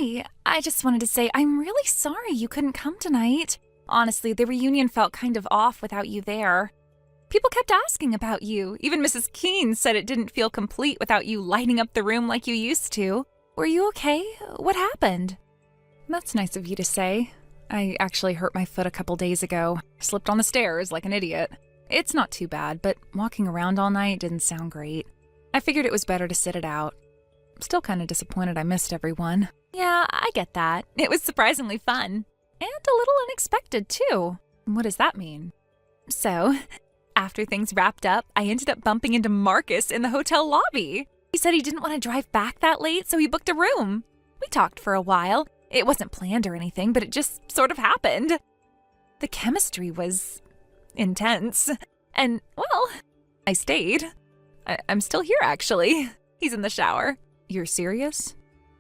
Hey, I just wanted to say I'm really sorry you couldn't come tonight. Honestly, the reunion felt kind of off without you there. People kept asking about you. Even Mrs. Keene said it didn't feel complete without you lighting up the room like you used to. Were you okay? What happened? That's nice of you to say. I actually hurt my foot a couple days ago. Slipped on the stairs like an idiot. It's not too bad, but walking around all night didn't sound great. I figured it was better to sit it out. I'm still kind of disappointed I missed everyone. Yeah, I get that. It was surprisingly fun. And a little unexpected, too. What does that mean? So, after things wrapped up, I ended up bumping into Marcus in the hotel lobby. He said he didn't want to drive back that late, so he booked a room. We talked for a while. It wasn't planned or anything, but it just sort of happened. The chemistry was intense. And, well, I stayed. I'm still here, actually. He's in the shower. You're serious?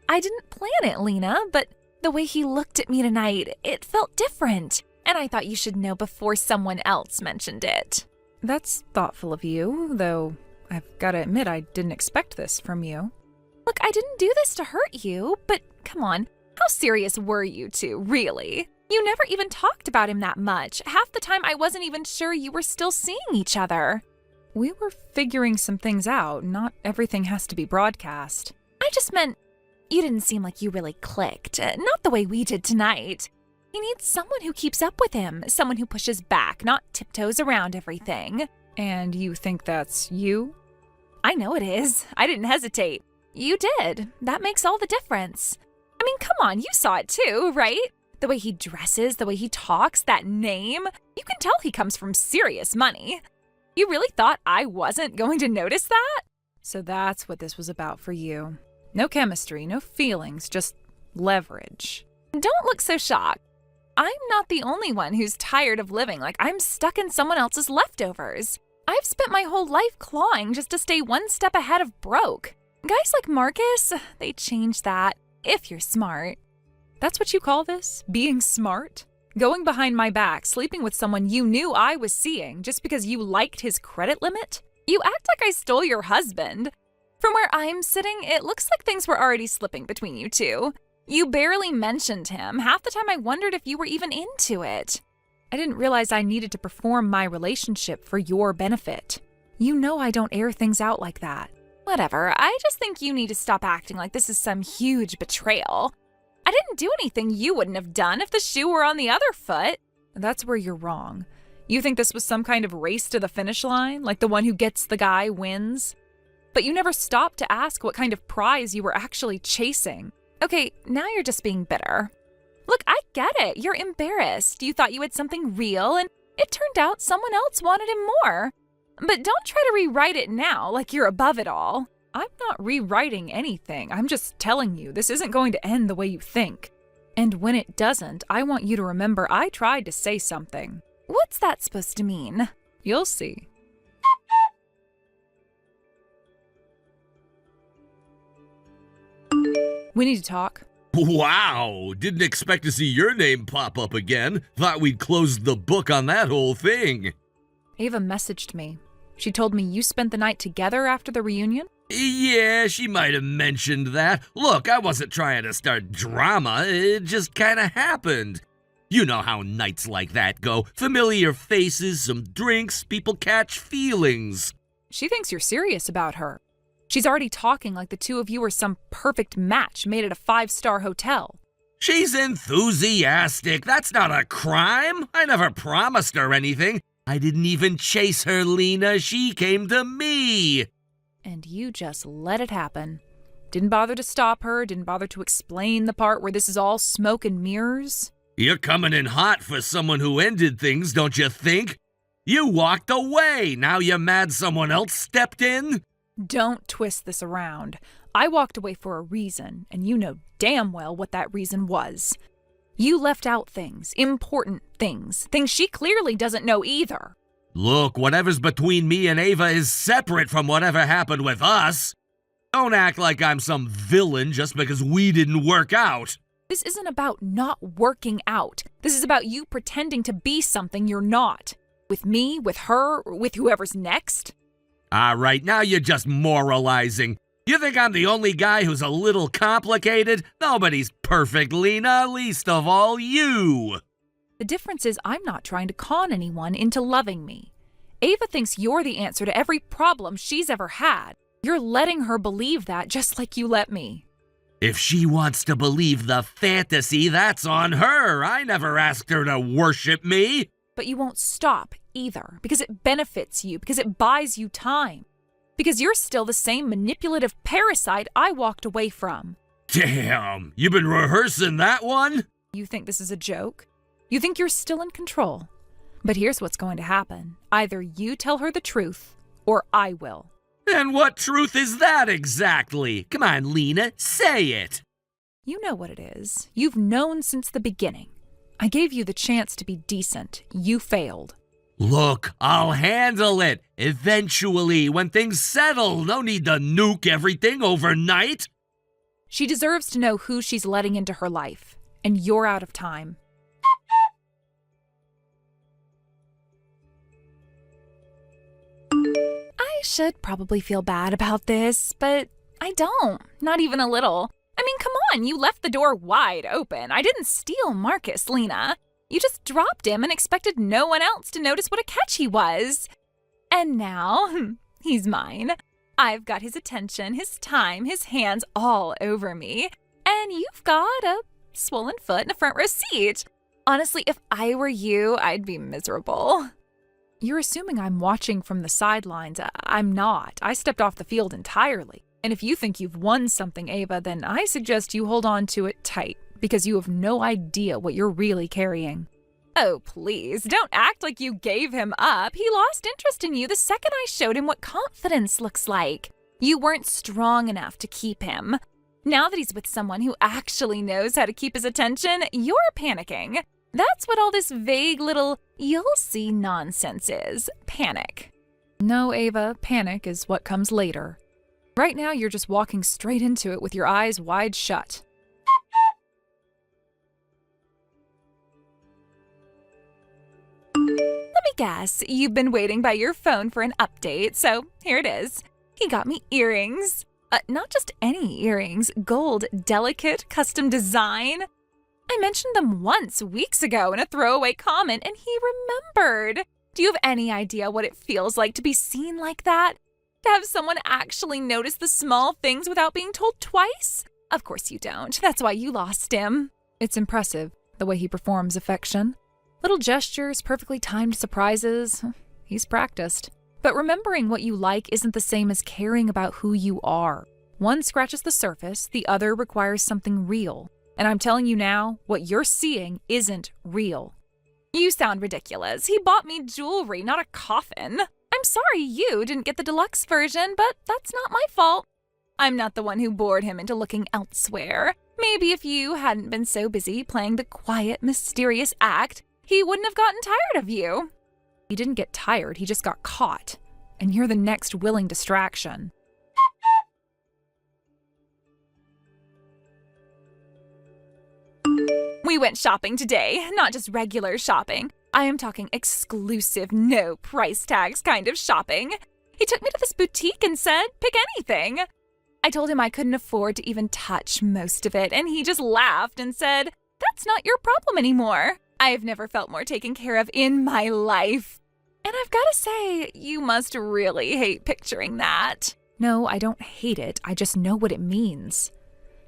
I didn't plan it, Lena, but the way he looked at me tonight, it felt different. And I thought you should know before someone else mentioned it. That's thoughtful of you, though I've got to admit I didn't expect this from you. Look, I didn't do this to hurt you, but come on, how serious were you two, really? You never even talked about him that much. Half the time I wasn't even sure you were still seeing each other. We were figuring some things out. Not everything has to be broadcast. I just meant you didn't seem like you really clicked. Not the way we did tonight. He needs someone who keeps up with him, someone who pushes back, not tiptoes around everything. And you think that's you? I know it is. I didn't hesitate. You did. That makes all the difference. I mean, come on, you saw it too, right? The way he dresses, the way he talks, that name. You can tell he comes from serious money. You really thought I wasn't going to notice that? So that's what this was about for you. No chemistry, no feelings, just leverage. Don't look so shocked. I'm not the only one who's tired of living like I'm stuck in someone else's leftovers. I've spent my whole life clawing just to stay one step ahead of broke. Guys like Marcus, they change that, if you're smart. That's what you call this? Being smart? Going behind my back, sleeping with someone you knew I was seeing just because you liked his credit limit? You act like I stole your husband. From where I'm sitting, it looks like things were already slipping between you two. You barely mentioned him. Half the time I wondered if you were even into it. I didn't realize I needed to perform my relationship for your benefit. You know I don't air things out like that. Whatever, I just think you need to stop acting like this is some huge betrayal. I didn't do anything you wouldn't have done if the shoe were on the other foot. That's where you're wrong. You think this was some kind of race to the finish line, like the one who gets the guy wins? But you never stopped to ask what kind of prize you were actually chasing. Okay, now you're just being bitter. Look, I get it. You're embarrassed. You thought you had something real, and it turned out someone else wanted him more. But don't try to rewrite it now like you're above it all. I'm not rewriting anything. I'm just telling you this isn't going to end the way you think. And when it doesn't, I want you to remember I tried to say something. What's that supposed to mean? You'll see. We need to talk. Wow, didn't expect to see your name pop up again. Thought we'd closed the book on that whole thing. Ava messaged me. She told me you spent the night together after the reunion? Yeah, she might have mentioned that. Look, I wasn't trying to start drama. It just kind of happened. You know how nights like that go. Familiar faces, some drinks, people catch feelings. She thinks you're serious about her. She's already talking like the two of you are some perfect match made at a 5-star hotel. She's enthusiastic. That's not a crime. I never promised her anything. I didn't even chase her, Lena. She came to me. And you just let it happen. Didn't bother to stop her, didn't bother to explain the part where this is all smoke and mirrors. You're coming in hot for someone who ended things, don't you think? You walked away. Now you're mad someone else stepped in? Don't twist this around. I walked away for a reason, and you know damn well what that reason was. You left out things, important things she clearly doesn't know either. Look, whatever's between me and Ava is separate from whatever happened with us. Don't act like I'm some villain just because we didn't work out. This isn't about not working out. This is about you pretending to be something you're not. With me, with her, with whoever's next. All right, now you're just moralizing. You think I'm the only guy who's a little complicated? Nobody's perfect, Lena, least of all you. The difference is I'm not trying to con anyone into loving me. Ava thinks you're the answer to every problem she's ever had. You're letting her believe that just like you let me. If she wants to believe the fantasy, that's on her. I never asked her to worship me. But you won't stop either, because it benefits you, because it buys you time. Because you're still the same manipulative parasite I walked away from. Damn, you been rehearsing that one? You think this is a joke? You think you're still in control? But here's what's going to happen. Either you tell her the truth, or I will. And what truth is that exactly? Come on, Lena, say it. You know what it is. You've known since the beginning. I gave you the chance to be decent. You failed. Look, I'll handle it. Eventually, when things settle, no need to nuke everything overnight. She deserves to know who she's letting into her life, and you're out of time. I should probably feel bad about this, but I don't. Not even a little. I mean, come on, you left the door wide open. I didn't steal Marcus, Lena. You just dropped him and expected no one else to notice what a catch he was. And now, he's mine. I've got his attention, his time, his hands all over me. And you've got a swollen foot and a front row seat. Honestly, if I were you, I'd be miserable. You're assuming I'm watching from the sidelines. I'm not. I stepped off the field entirely. And if you think you've won something, Ava, then I suggest you hold on to it tight, because you have no idea what you're really carrying. Oh, please, don't act like you gave him up. He lost interest in you the second I showed him what confidence looks like. You weren't strong enough to keep him. Now that he's with someone who actually knows how to keep his attention, you're panicking. That's what all this vague little "you'll see" nonsense is. Panic. No, Ava, panic is what comes later. Right now, you're just walking straight into it with your eyes wide shut. Let me guess, you've been waiting by your phone for an update, so here it is. He got me earrings. Not just any earrings, gold, delicate, custom design. I mentioned them once, weeks ago, in a throwaway comment, and he remembered. Do you have any idea what it feels like to be seen like that? To have someone actually notice the small things without being told twice? Of course you don't. That's why you lost him. It's impressive, the way he performs affection. Little gestures, perfectly timed surprises. He's practiced. But remembering what you like isn't the same as caring about who you are. One scratches the surface, the other requires something real. And I'm telling you now, what you're seeing isn't real. You sound ridiculous. He bought me jewelry, not a coffin. I'm sorry you didn't get the deluxe version, but that's not my fault. I'm not the one who bored him into looking elsewhere. Maybe if you hadn't been so busy playing the quiet, mysterious act, he wouldn't have gotten tired of you. He didn't get tired, he just got caught. And you're the next willing distraction. We went shopping today, not just regular shopping. I am talking exclusive, no price tags kind of shopping. He took me to this boutique and said, pick anything. I told him I couldn't afford to even touch most of it, and he just laughed and said, that's not your problem anymore. I've never felt more taken care of in my life. And I've got to say, you must really hate picturing that. No, I don't hate it. I just know what it means.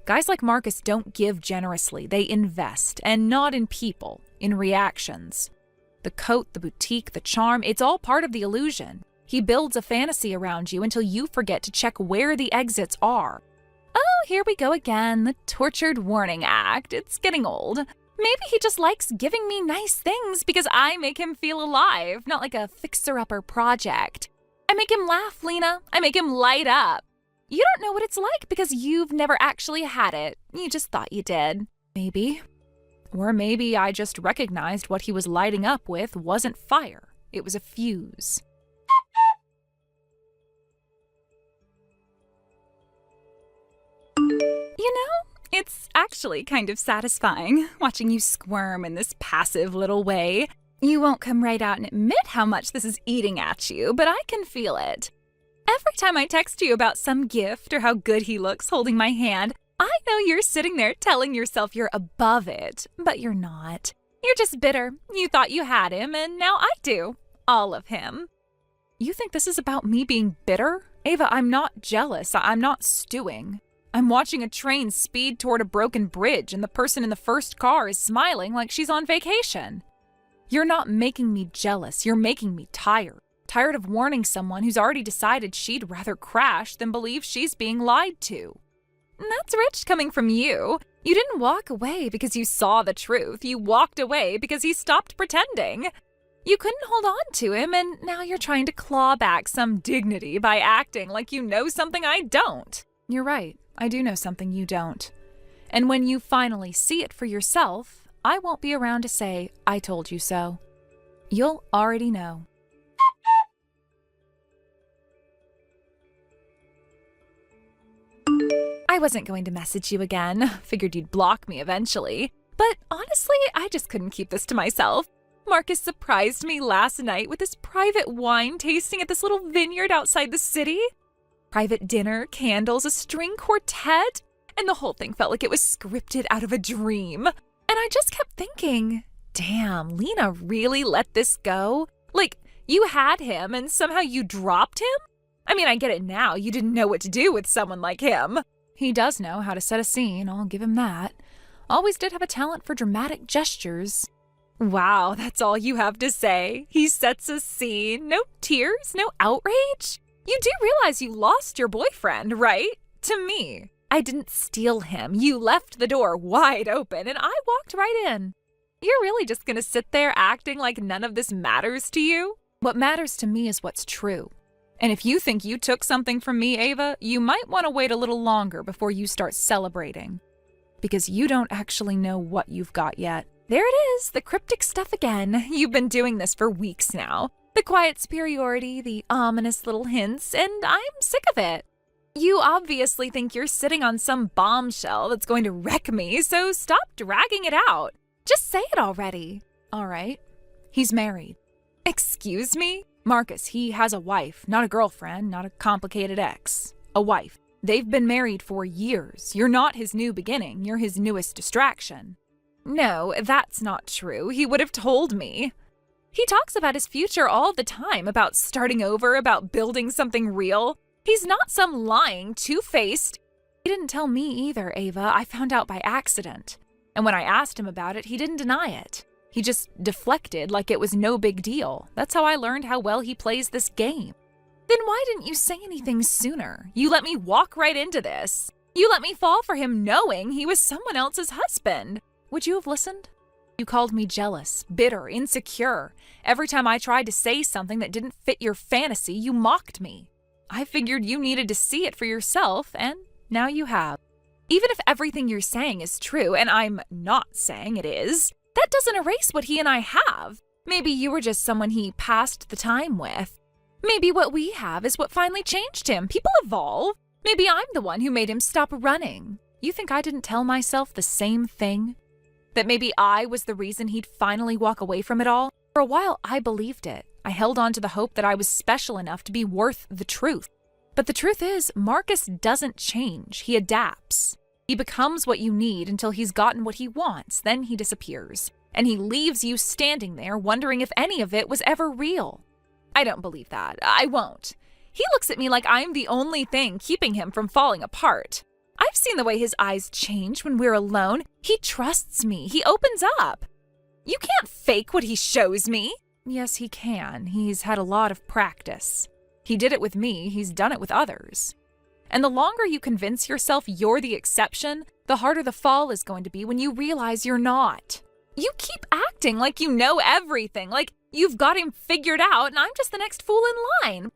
Guys like Marcus don't give generously. They invest, and not in people, in reactions. The coat, the boutique, the charm, it's all part of the illusion. He builds a fantasy around you until you forget to check where the exits are. Oh, here we go again, the tortured warning act. It's getting old. Maybe he just likes giving me nice things because I make him feel alive, not like a fixer-upper project. I make him laugh, Lena. I make him light up. You don't know what it's like because you've never actually had it. You just thought you did. Maybe. Or maybe I just recognized what he was lighting up with wasn't fire. It was a fuse. You know, it's actually kind of satisfying watching you squirm in this passive little way. You won't come right out and admit how much this is eating at you, but I can feel it. Every time I text you about some gift or how good he looks holding my hand, I know you're sitting there telling yourself you're above it, but you're not. You're just bitter. You thought you had him, and now I do. All of him. You think this is about me being bitter? Ava, I'm not jealous. I'm not stewing. I'm watching a train speed toward a broken bridge, and the person in the first car is smiling like she's on vacation. You're not making me jealous. You're making me tired. Tired of warning someone who's already decided she'd rather crash than believe she's being lied to. That's rich coming from you. You didn't walk away because you saw the truth. You walked away because he stopped pretending. You couldn't hold on to him, and now you're trying to claw back some dignity by acting like you know something I don't. You're right. I do know something you don't. And when you finally see it for yourself, I won't be around to say, I told you so. You'll already know. I wasn't going to message you again. Figured you'd block me eventually. But honestly, I just couldn't keep this to myself. Marcus surprised me last night with this private wine tasting at this little vineyard outside the city. Private dinner, candles, a string quartet, and the whole thing felt like it was scripted out of a dream. And I just kept thinking, damn, Lena really let this go? Like, you had him and somehow you dropped him? I mean, I get it now. You didn't know what to do with someone like him. He does know how to set a scene, I'll give him that. Always did have a talent for dramatic gestures. Wow, that's all you have to say? He sets a scene? No tears? No outrage? You do realize you lost your boyfriend, right? To me. I didn't steal him. You left the door wide open and I walked right in. You're really just gonna sit there acting like none of this matters to you? What matters to me is what's true. And if you think you took something from me, Ava, you might want to wait a little longer before you start celebrating. Because you don't actually know what you've got yet. There it is, the cryptic stuff again. You've been doing this for weeks now. The quiet superiority, the ominous little hints, and I'm sick of it. You obviously think you're sitting on some bombshell that's going to wreck me, so stop dragging it out. Just say it already. All right. He's married. Excuse me? Marcus, he has a wife, not a girlfriend, not a complicated ex. A wife. They've been married for years. You're not his new beginning, you're his newest distraction. No, that's not true. He would have told me. He talks about his future all the time, about starting over, about building something real. He's not some lying, two-faced. He didn't tell me either, Ava. I found out by accident. And when I asked him about it, he didn't deny it. He just deflected like it was no big deal. That's how I learned how well he plays this game. Then why didn't you say anything sooner? You let me walk right into this. You let me fall for him knowing he was someone else's husband. Would you have listened? You called me jealous, bitter, insecure. Every time I tried to say something that didn't fit your fantasy, you mocked me. I figured you needed to see it for yourself, and now you have. Even if everything you're saying is true, and I'm not saying it is, that doesn't erase what he and I have. Maybe you were just someone he passed the time with. Maybe what we have is what finally changed him. People evolve. Maybe I'm the one who made him stop running. You think I didn't tell myself the same thing? That maybe I was the reason he'd finally walk away from it all? For a while, I believed it. I held on to the hope that I was special enough to be worth the truth. But the truth is, Marcus doesn't change. He adapts. He becomes what you need until he's gotten what he wants. Then he disappears. And he leaves you standing there wondering if any of it was ever real. I don't believe that. I won't. He looks at me like I'm the only thing keeping him from falling apart. I've seen the way his eyes change when we're alone. He trusts me. He opens up. You can't fake what he shows me. Yes, he can. He's had a lot of practice. He did it with me. He's done it with others. And the longer you convince yourself you're the exception, the harder the fall is going to be when you realize you're not. You keep acting like you know everything, like you've got him figured out and I'm just the next fool in line.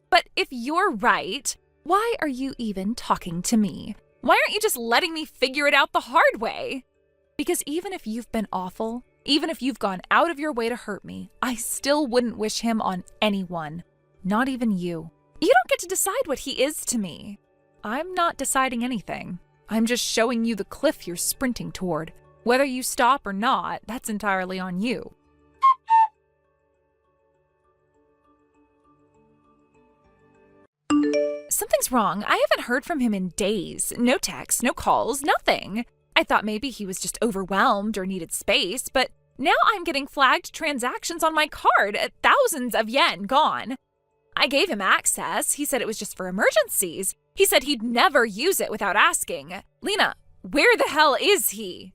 But if you're right, why are you even talking to me? Why aren't you just letting me figure it out the hard way? Because even if you've been awful, even if you've gone out of your way to hurt me, I still wouldn't wish him on anyone, not even you. You don't get to decide what he is to me. I'm not deciding anything. I'm just showing you the cliff you're sprinting toward. Whether you stop or not, that's entirely on you. Something's wrong. I haven't heard from him in days. No texts, no calls, nothing. I thought maybe he was just overwhelmed or needed space, but now I'm getting flagged transactions on my card, thousands of yen gone. I gave him access. He said it was just for emergencies. He said he'd never use it without asking. Lena, where the hell is he?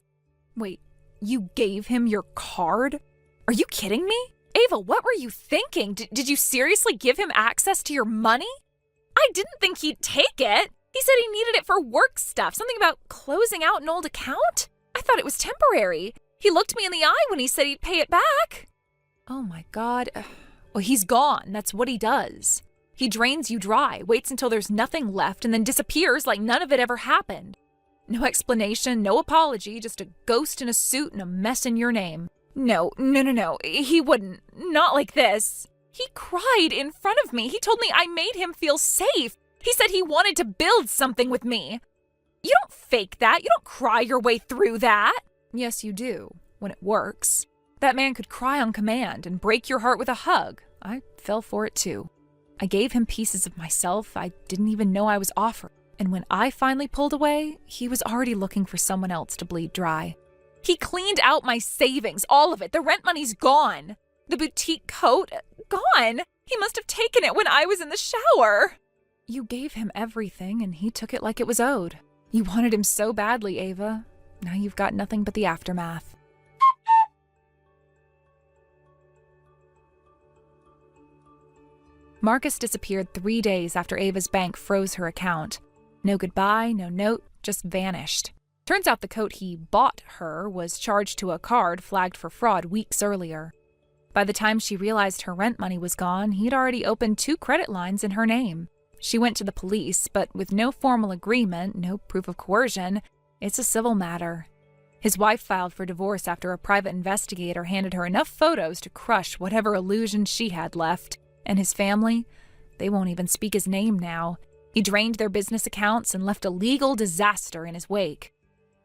Wait, you gave him your card? Are you kidding me? Ava, what were you thinking? Did you seriously give him access to your money? I didn't think he'd take it. He said he needed it for work stuff, something about closing out an old account. I thought it was temporary. He looked me in the eye when he said he'd pay it back. Oh my God. Well, he's gone. That's what he does. He drains you dry, waits until there's nothing left, and then disappears like none of it ever happened. No explanation, no apology, just a ghost in a suit and a mess in your name. No. He wouldn't. Not like this. He cried in front of me. He told me I made him feel safe. He said he wanted to build something with me. You don't fake that. You don't cry your way through that. Yes, you do, when it works. That man could cry on command and break your heart with a hug. I fell for it too. I gave him pieces of myself I didn't even know I was offering. And when I finally pulled away, he was already looking for someone else to bleed dry. He cleaned out my savings, all of it. The rent money's gone. The boutique coat, gone. He must have taken it when I was in the shower. You gave him everything and he took it like it was owed. You wanted him so badly, Ava. Now you've got nothing but the aftermath. Marcus disappeared 3 days after Ava's bank froze her account. No goodbye, no note, just vanished. Turns out the coat he bought her was charged to a card flagged for fraud weeks earlier. By the time she realized her rent money was gone, he'd already opened 2 credit lines in her name. She went to the police, but with no formal agreement, no proof of coercion, it's a civil matter. His wife filed for divorce after a private investigator handed her enough photos to crush whatever illusion she had left. And his family? They won't even speak his name now. He drained their business accounts and left a legal disaster in his wake.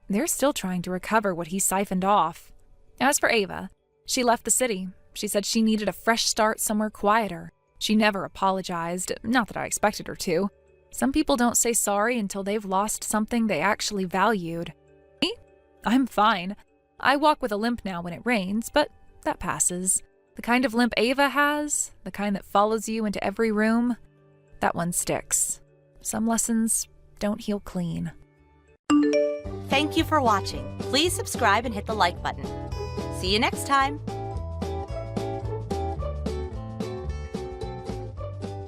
They're still trying to recover what he siphoned off. As for Ava, she left the city. She said she needed a fresh start somewhere quieter. She never apologized, not that I expected her to. Some people don't say sorry until they've lost something they actually valued. Me? I'm fine. I walk with a limp now when it rains, but that passes. The kind of limp Ava has, the kind that follows you into every room, that one sticks. Some lessons don't heal clean. Thank you for watching. Please subscribe and hit the like button. See you next time.